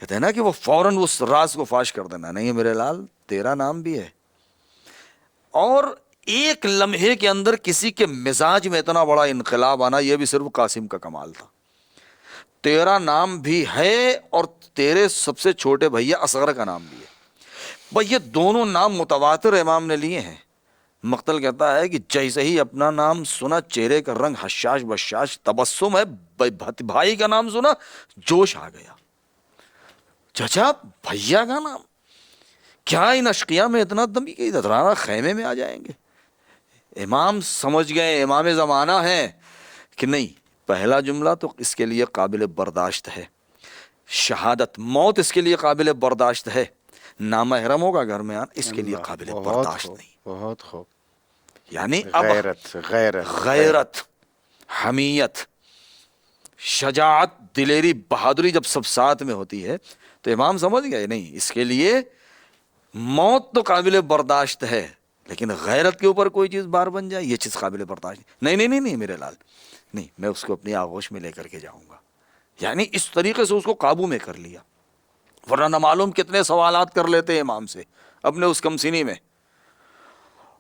کہتے ہیں نا کہ وہ فوراً اس راز کو فاش کر دینا, نہیں میرے لال تیرا نام بھی ہے. اور ایک لمحے کے اندر کسی کے مزاج میں اتنا بڑا انقلاب آنا, یہ بھی صرف قاسم کا کمال تھا. تیرا نام بھی ہے اور تیرے سب سے چھوٹے بھیا اصغر کا نام بھی ہے. بھئی یہ دونوں نام متواتر امام نے لیے ہیں. مقتل کہتا ہے کہ جیسے ہی اپنا نام سنا چہرے کا رنگ حشاش بشاش تبسم ہے, بھائی کا نام سنا جوش آ گیا. چچا بھیا کا نام, کیا ان اشقیاء میں اتنا دم کہ ادھرانا خیمے میں آ جائیں گے. امام سمجھ گئے, امام زمانہ ہیں کہ نہیں, پہلا جملہ تو اس کے لیے قابل برداشت ہے, شہادت موت اس کے لیے قابل برداشت ہے, نامحرموں کا گھر میں آنا اس کے لیے قابل برداشت نہیں. بہت خوب. یعنی اب غیرت غیرت, حمیت, شجاعت, دلیری, بہادری جب سب ساتھ میں ہوتی ہے تو امام سمجھ گئے نہیں اس کے لیے موت تو قابل برداشت ہے, لیکن غیرت کے اوپر کوئی چیز بار بن جائے یہ چیز قابل برداشت نہیں میرے لال, نہیں میں اس کو اپنی آغوش میں لے کر کے جاؤں گا. یعنی اس طریقے سے اس کو قابو میں کر لیا, ورنہ نہ معلوم کتنے سوالات کر لیتے ہیں امام سے اپنے اس کمسینی میں.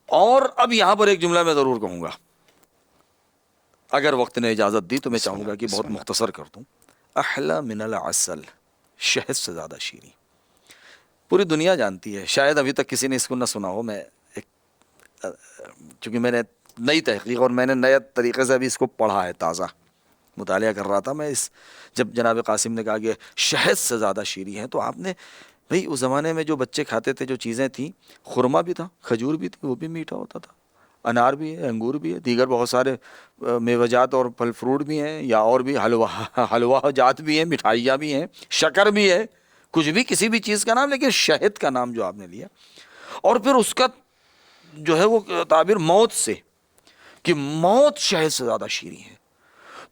اور اب یہاں پر ایک جملہ میں ضرور کہوں گا, اگر وقت نے اجازت دی تو میں چاہوں گا کہ بہت مختصر کر دوں. احلی من العسل, شہد سے زیادہ شیریں. پوری دنیا جانتی ہے, شاید ابھی تک کسی نے اس کو نہ سنا ہو. میں چونکہ میں نے نئی تحقیق اور میں نے نئے طریقے سے ابھی اس کو پڑھا ہے, تازہ مطالعہ کر رہا تھا میں. جب جناب قاسم نے کہا کہ شہد سے زیادہ شیریں ہیں, تو آپ نے بھئی اس زمانے میں جو بچے کھاتے تھے جو چیزیں تھیں, خرما بھی تھا, کھجور بھی تھی, وہ بھی میٹھا ہوتا تھا, انار بھی ہے, انگور بھی ہے, دیگر بہت سارے میوہ جات اور پھل فروٹ بھی ہیں, یا اور بھی حلوہ جات بھی ہیں, مٹھائیاں بھی ہیں, شکر بھی ہے, کچھ بھی کسی بھی چیز کا نام, لیکن شہد کا نام جو آپ نے لیا, اور پھر اس کا جو ہے وہ تعبیر موت سے کہ موت شہد سے زیادہ شیریں ہے.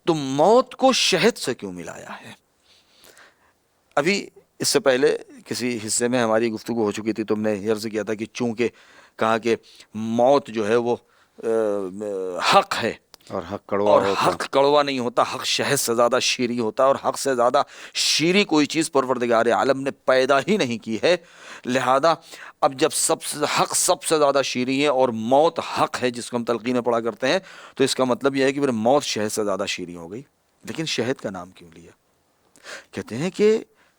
تو موت کو شہد سے کیوں ملایا ہے؟ ابھی اس سے پہلے کسی حصے میں ہماری گفتگو ہو چکی تھی, تم نے عرض کیا تھا کہ چونکہ کہا کہ موت جو ہے وہ حق ہے اور حق کڑوا نہیں ہوتا, حق شہد سے زیادہ شیریں ہوتا ہے, اور حق سے زیادہ شیریں کوئی چیز پروردگار عالم نے پیدا ہی نہیں کی ہے. لہذا اب جب حق سب سے زیادہ شیریں ہے اور موت حق ہے جس کو ہم تلقین پڑھا کرتے ہیں, تو اس کا مطلب یہ ہے کہ پھر موت شہد سے زیادہ شیریں ہو گئی. لیکن شہد کا نام کیوں لیا؟ کہتے ہیں کہ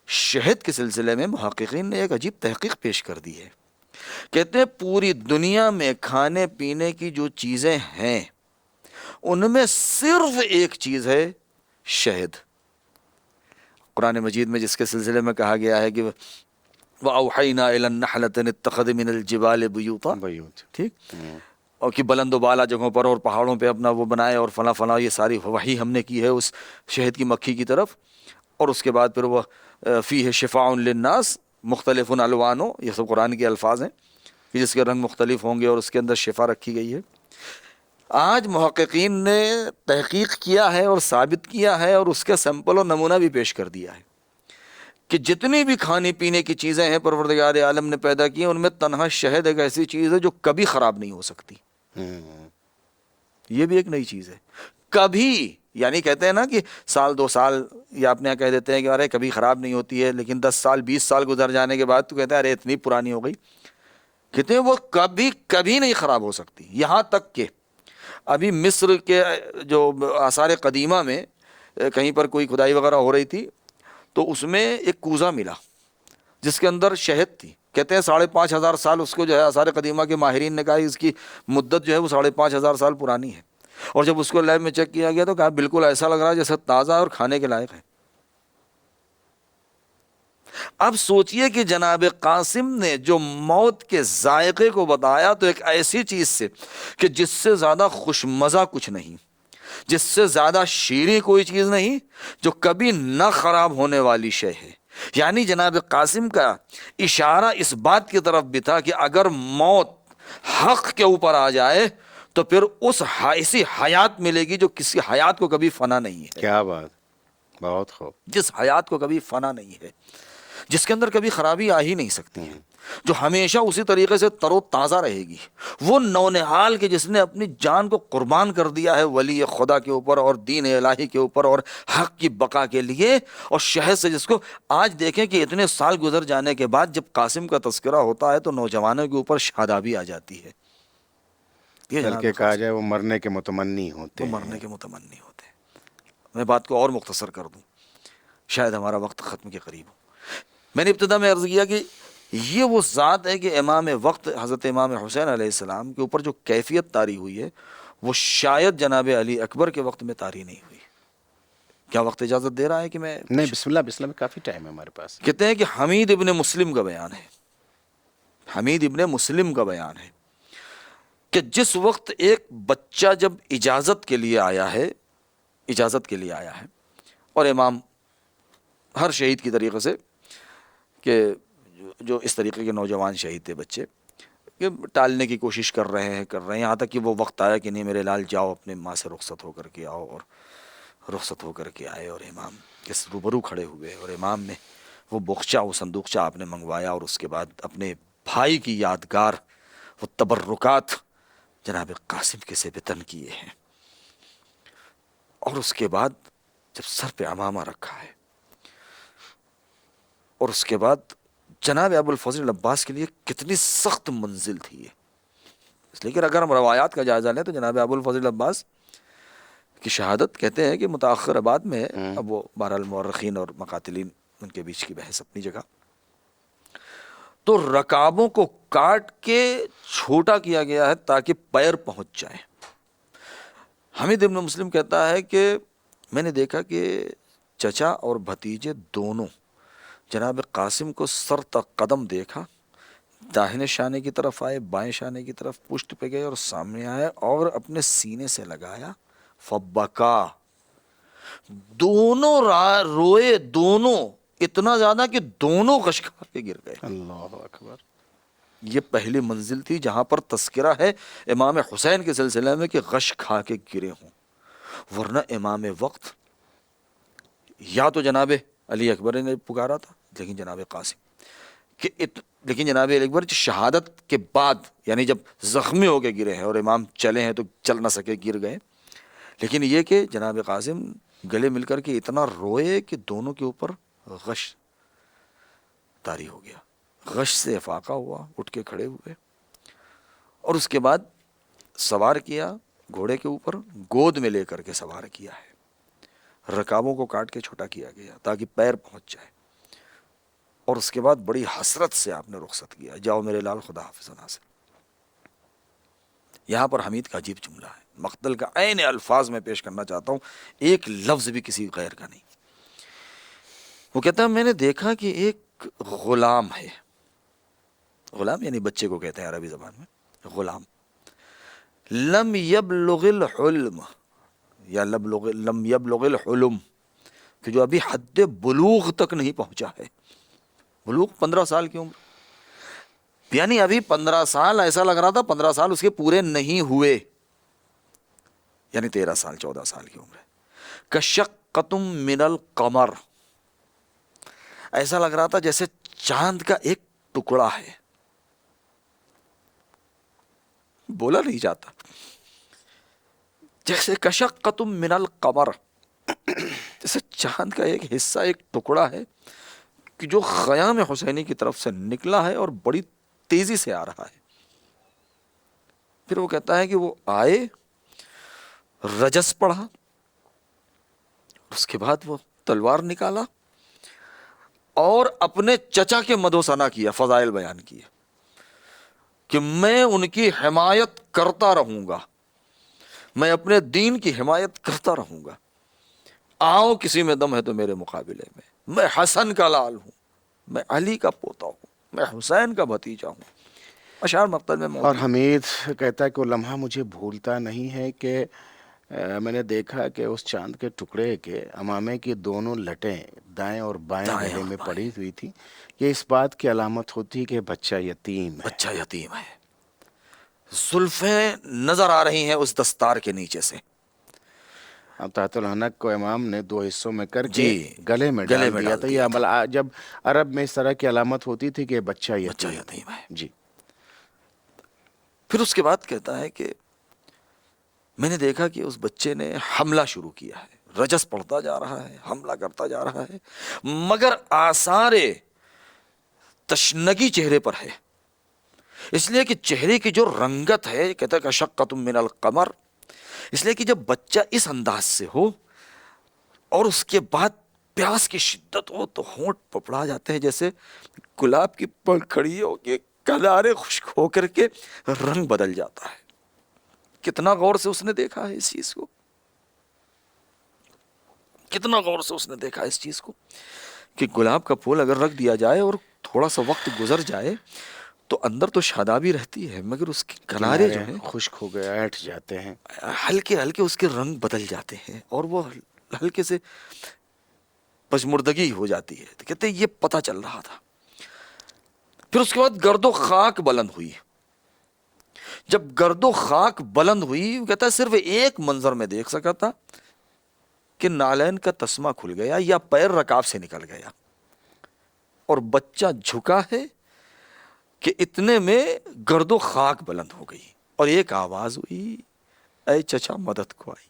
شہد کے سلسلے میں محققین نے ایک عجیب تحقیق پیش کر دی ہے. کہتے ہیں پوری دنیا میں کھانے پینے کی جو چیزیں ہیں ان میں صرف ایک چیز ہے شہد. قرآن مجید میں جس کے سلسلے میں کہا گیا ہے کہ وَأَوْحَيْنَا إِلَى النَّحْلَةِ أَنِ اتَّخِذِ مِنَ الْجِبَالِ بُيُوتًا, ٹھیک, اور کہ بلند و بالا جگہوں پر اور پہاڑوں پہ اپنا وہ بنائے اور فلاں یہ ساری وحی ہم نے کی ہے اس شہد کی مکھی کی طرف. اور اس کے بعد پھر وہ فیہ شفاء للناس مختلف الوان، یہ سب قرآن کے الفاظ ہیں کہ جس کے رنگ مختلف ہوں گے اور اس کے اندر شفا رکھی گئی ہے۔ آج محققین نے تحقیق کیا ہے اور ثابت کیا ہے اور اس کے سیمپل اور نمونہ بھی پیش کر دیا ہے کہ جتنی بھی کھانے پینے کی چیزیں ہیں پروردگار عالم نے پیدا کی ہیں، ان میں تنہا شہد ایک ایسی چیز ہے جو کبھی خراب نہیں ہو سکتی۔ یہ بھی ایک نئی چیز ہے، کبھی، یعنی کہتے ہیں نا کہ سال 2 سال، یا اپنے یہاں کہہ دیتے ہیں کہ ارے کبھی خراب نہیں ہوتی ہے، لیکن 10 سال 20 سال گزر جانے کے بعد تو کہتے ہیں ارے اتنی پرانی ہو گئی، کہتے ہیں وہ کبھی کبھی نہیں خراب ہو سکتی۔ یہاں تک کہ ابھی مصر کے جو آثار قدیمہ میں کہیں پر کوئی کھدائی وغیرہ ہو رہی تھی تو اس میں ایک کوزہ ملا جس کے اندر شہد تھی، کہتے ہیں 5,500 سال اس کو جو ہے آثار قدیمہ کے ماہرین نے کہا اس کی مدت جو ہے وہ 5,500 سال پرانی ہے، اور جب اس کو لیب میں چیک کیا گیا تو کہا بالکل ایسا لگ رہا ہے جیسے تازہ اور کھانے کے لائق ہے۔ اب سوچئے کہ جناب قاسم نے جو موت کے ذائقے کو بتایا تو ایک ایسی چیز سے کہ جس سے زیادہ خوش مزہ کچھ نہیں، جس سے زیادہ شیریں کوئی چیز نہیں، جو کبھی نہ خراب ہونے والی شے ہے۔ یعنی جناب قاسم کا اشارہ اس بات کی طرف بھی تھا کہ اگر موت حق کے اوپر آ جائے تو پھر ایسی حیات ملے گی جو کسی حیات کو کبھی فنا نہیں ہے۔ کیا بات، بہت خوب۔ جس حیات کو کبھی فنا نہیں ہے، جس کے اندر کبھی خرابی آ ہی نہیں سکتی ہے، جو ہمیشہ اسی طریقے سے تر و تازہ رہے گی، وہ نونہال کے جس نے اپنی جان کو قربان کر دیا ہے ولی خدا کے اوپر اور دین الہی کے اوپر اور حق کی بقا کے لیے، اور شہد سے جس کو آج دیکھیں کہ اتنے سال گزر جانے کے بعد جب قاسم کا تذکرہ ہوتا ہے تو نوجوانوں کے اوپر شادابی آ جاتی ہے۔ یہ بلکہ کہا جائے وہ مرنے کے متمنی ہوتے وہ ہیں۔ مرنے کے متمنی ہوتے ہیں۔ میں بات کو اور مختصر کر دوں، شاید ہمارا وقت ختم کے قریب ہو۔ میں نے ابتدا میں عرض کیا کہ یہ وہ ذات ہے کہ امام وقت حضرت امام حسین علیہ السلام کے اوپر جو کیفیت طاری ہوئی ہے وہ شاید جناب علی اکبر کے وقت میں طاری نہیں ہوئی۔ کیا وقت اجازت دے رہا ہے کہ میں نہیں، بسم اللہ میں کافی ٹائم ہے ہمارے پاس۔ کہتے ہیں کہ حمید ابن مسلم کا بیان ہے، حمید ابن مسلم کا بیان ہے کہ جس وقت ایک بچہ جب اجازت کے لیے آیا ہے اور امام ہر شہید کی طریقے سے کہ جو اس طریقے کے نوجوان شہید تھے بچے کہ ٹالنے کی کوشش کر رہے ہیں یہاں تک کہ وہ وقت آیا کہ نہیں میرے لال جاؤ اپنے ماں سے رخصت ہو کر کے آؤ، اور رخصت ہو کر کے آئے اور امام کے روبرو کھڑے ہوئے اور امام نے وہ بخچہ وہ صندوقچہ آپ نے منگوایا اور اس کے بعد اپنے بھائی کی یادگار وہ تبرکات جناب قاسم کے سے بتن کیے ہیں، اور اس کے بعد جب سر پہ عمامہ رکھا ہے اور اس کے بعد جناب ابو الفضل عباس کے لیے کتنی سخت منزل تھی یہ، اس لیے کہ اگر ہم روایات کا جائزہ لیں تو جناب ابو الفضل عباس کی شہادت کہتے ہیں کہ متاخر آباد میں ہے، اب وہ بہرحال مورخین اور مقاتلین ان کے بیچ کی بحث اپنی جگہ، تو رکابوں کو کاٹ کے چھوٹا کیا گیا ہے تاکہ پیر پہنچ جائیں۔ حمید ابن مسلم کہتا ہے کہ میں نے دیکھا کہ چچا اور بھتیجے دونوں جناب قاسم کو سر تک قدم دیکھا، داہنے شانے کی طرف آئے، بائیں شانے کی طرف پشت پہ گئے اور سامنے آئے اور اپنے سینے سے لگایا، فبکا، دونوں روئے، دونوں اتنا زیادہ کہ دونوں غش کھا کے گر گئے۔ اللہ اکبر۔ یہ پہلی منزل تھی جہاں پر تذکرہ ہے امام حسین کے سلسلے میں کہ غش کھا کے گرے ہوں، ورنہ امام وقت یا تو جناب علی اکبر نے پکارا تھا لیکن جناب قاسم لیکن جناب علی اکبر شہادت کے بعد یعنی جب زخمی ہو کے گرے ہیں اور امام چلے ہیں تو چل نہ سکے گر گئے، لیکن یہ کہ جناب قاسم گلے مل کر کے اتنا روئے کہ دونوں کے اوپر غش طاری ہو گیا، غش سے افاقہ ہوا، اٹھ کے کھڑے ہوئے اور اس کے بعد سوار کیا گھوڑے کے اوپر، گود میں لے کر کے سوار کیا ہے، رکابوں کو کاٹ کے چھوٹا کیا گیا تاکہ پیر پہنچ جائے، اور اس کے بعد بڑی حسرت سے آپ نے رخصت کیا، جاؤ میرے لال خدا حافظ ناصر۔ یہاں پر حمید کا عجیب جملہ ہے، مقتل کا عین الفاظ میں پیش کرنا چاہتا ہوں، ایک لفظ بھی کسی غیر کا نہیں۔ وہ کہتا ہے میں نے دیکھا کہ ایک غلام ہے، غلام یعنی بچے کو کہتے ہیں عربی زبان میں غلام، لم یبلغ الحلم یا لم یبلغ الحلم، کہ جو ابھی حد بلوغ تک نہیں پہنچا ہے. بلوغ 15 سال کی عمر، یعنی ابھی 15 سال ایسا لگ رہا تھا 15 سال اس کے پورے نہیں ہوئے، یعنی 13 سال 14 سال کی عمر ہے. کشقتم من القمر، ایسا لگ رہا تھا جیسے چاند کا ایک ٹکڑا ہے، بولا نہیں جاتا. جیسے کشقتم من القمر، جیسے چاند کا ایک حصہ ایک ٹکڑا ہے کہ جو خیام حسینی کی طرف سے نکلا ہے اور بڑی تیزی سے آ رہا ہے. پھر وہ کہتا ہے کہ وہ آئے، رجس پڑھا، اس کے بعد وہ تلوار نکالا اور اپنے چچا کے مدح و ثنا کیا، فضائل بیان کیے کہ میں ان کی حمایت کرتا رہوں گا، میں اپنے دین کی حمایت کرتا رہوں گا، آؤ کسی میں دم ہے تو میرے مقابلے میں حسن کا لال ہوں، میں علی کا پوتا ہوں، میں حسین کا بھتیجا ہوں. اشعار مقتل میں موجود. اور حمید کہتا ہے کہ وہ لمحہ مجھے بھولتا نہیں ہے کہ میں نے دیکھا کہ اس چاند کے ٹکڑے کے امامے کی دونوں لٹیں دائیں اور بائیں دائیں گلے اور میں بائیں. پڑی ہوئی تھی. یہ اس بات کی علامت ہوتی کہ بچہ یتیم ہے. بچہ یتیم ہے. زلفیں نظر آ رہی ہیں اس دستار کے نیچے سے. اب تحت الحنک کو امام نے 2 حصوں میں کر کے جی، گلے میں گلے ڈال میں دیا ڈال تھا. دیا یہ عمل جب عرب میں اس طرح کی علامت ہوتی تھی کہ بچہ بچہ یتیم یتیم ہے. جی. پھر اس کے بعد کہتا ہے کہ میں نے دیکھا کہ اس بچے نے حملہ شروع کیا ہے، رجس پڑھتا جا رہا ہے، حملہ کرتا جا رہا ہے، مگر آثار تشنگی چہرے پر ہے. اس لیے کہ چہرے کی جو رنگت ہے، کہتا ہے کہ شقتم من القمر، اس لیے کہ جب بچہ اس انداز سے ہو اور اس کے بعد پیاس کی شدت ہو تو ہونٹ پپڑا جاتے ہیں جیسے گلاب کی پنکھڑی ہو کے کنارے خشک ہو کر کے رنگ بدل جاتا ہے. کتنا غور سے اس نے دیکھا ہے اس چیز کو، کتنا غور سے اس نے دیکھا اس چیز کو کہ گلاب کا پھول اگر رکھ دیا جائے اور تھوڑا سا وقت گزر جائے تو اندر تو شادابی رہتی ہے، مگر اس کے کنارے جو ہیں خشک ہو گئے ایٹھ جاتے ہیں. ہلکے ہلکے اس کے رنگ بدل جاتے ہیں اور وہ ہلکے سے پژمردگی ہو جاتی ہے. تو کہتے ہیں یہ پتہ چل رہا تھا. پھر اس کے بعد گرد و خاک بلند ہوئی. جب گرد و خاک بلند ہوئی، وہ کہتا ہے صرف ایک منظر میں دیکھ سکا تھا کہ نالین کا تسمہ کھل گیا یا پیر رکاب سے نکل گیا اور بچہ جھکا ہے کہ اتنے میں گرد و خاک بلند ہو گئی اور ایک آواز ہوئی، اے چچا مدد کو آئی.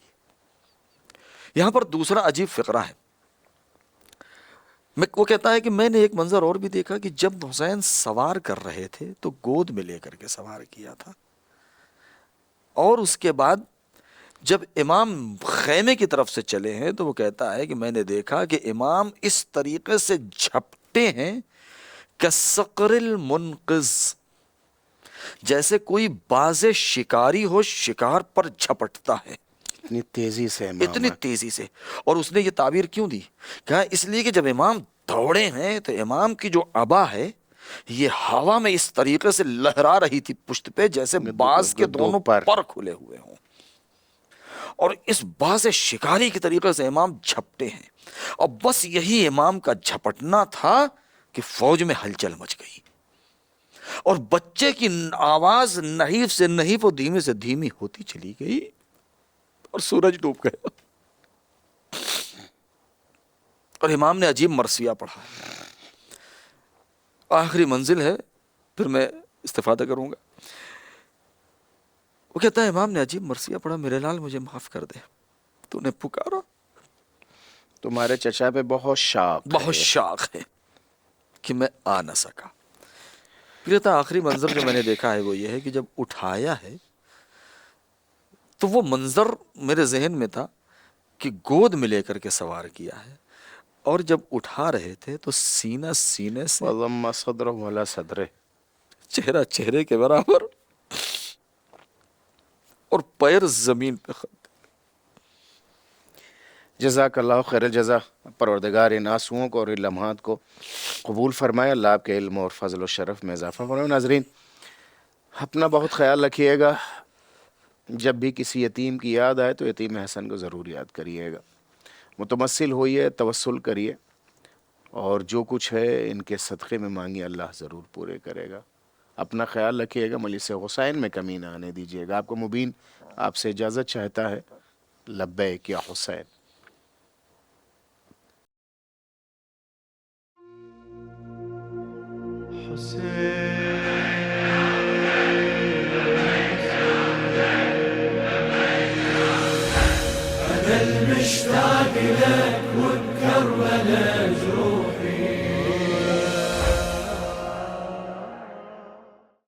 یہاں پر دوسرا عجیب فقرہ ہے. وہ کہتا ہے کہ میں نے ایک منظر اور بھی دیکھا کہ جب حسین سوار کر رہے تھے تو گود میں لے کر کے سوار کیا تھا، اور اس کے بعد جب امام خیمے کی طرف سے چلے ہیں تو وہ کہتا ہے کہ میں نے دیکھا کہ امام اس طریقے سے جھپٹے ہیں کہ صقر المنقذ، جیسے کوئی باز شکاری ہو شکار پر جھپٹتا ہے. اتنی تیزی سے امام اتنی تیزی سے. اور اس نے یہ تعبیر کیوں دی؟ کہا اس لیے کہ جب امام دوڑے ہیں تو امام کی جو عبا ہے یہ ہوا میں اس طریقے سے لہرا رہی تھی پشت پہ جیسے باز کے دونوں پر کھلے ہوئے ہوں، اور اس باز شکاری کی طریقے سے امام جھپٹے ہیں. اور بس یہی امام کا جھپٹنا تھا کہ فوج میں ہلچل مچ گئی اور بچے کی آواز نحیف سے نحیف اور دھیمی سے دھیمی ہوتی چلی گئی اور سورج ڈوب گیا. اور امام نے عجیب مرثیہ پڑھا. آخری منزل ہے، پھر میں استفادہ کروں گا. وہ کہتا ہے امام نے عجیب مرثیہ پڑھا، میرے لال مجھے معاف کر دے، تو نے پکارا، تمہارے چچا پہ بہت شاق ہے کہ میں آ نہ سکا. پھر آخری منظر جو میں نے دیکھا ہے وہ یہ ہے کہ جب اٹھایا ہے تو وہ منظر میرے ذہن میں تھا کہ گود میں لے کر کے سوار کیا ہے، اور جب اٹھا رہے تھے تو سینہ سینے سے، وضم صدرہ ولا صدرہ، چہرہ چہرے کے برابر اور پیر زمین پہ خط. جزاک اللہ خیر الجزا. پروردگار ان آنسوؤں کو اور ان لمحات کو قبول فرمائے. اللہ آپ کے علم اور فضل و شرف میں اضافہ فرمائے. ناظرین اپنا بہت خیال رکھیے گا. جب بھی کسی یتیم کی یاد آئے تو یتیم حسن کو ضرور یاد کریے گا. متمثل ہوئیے، توسل کریے، اور جو کچھ ہے ان کے صدقے میں مانگیے، اللہ ضرور پورے کرے گا۔ اپنا خیال رکھیے گا، مجلس حسین میں کمی نہ آنے دیجیے گا۔ آپ کو مبین آپ سے اجازت چاہتا ہے۔ لبیک یا حسین۔ المشتاق لك وبكربلاء جروحي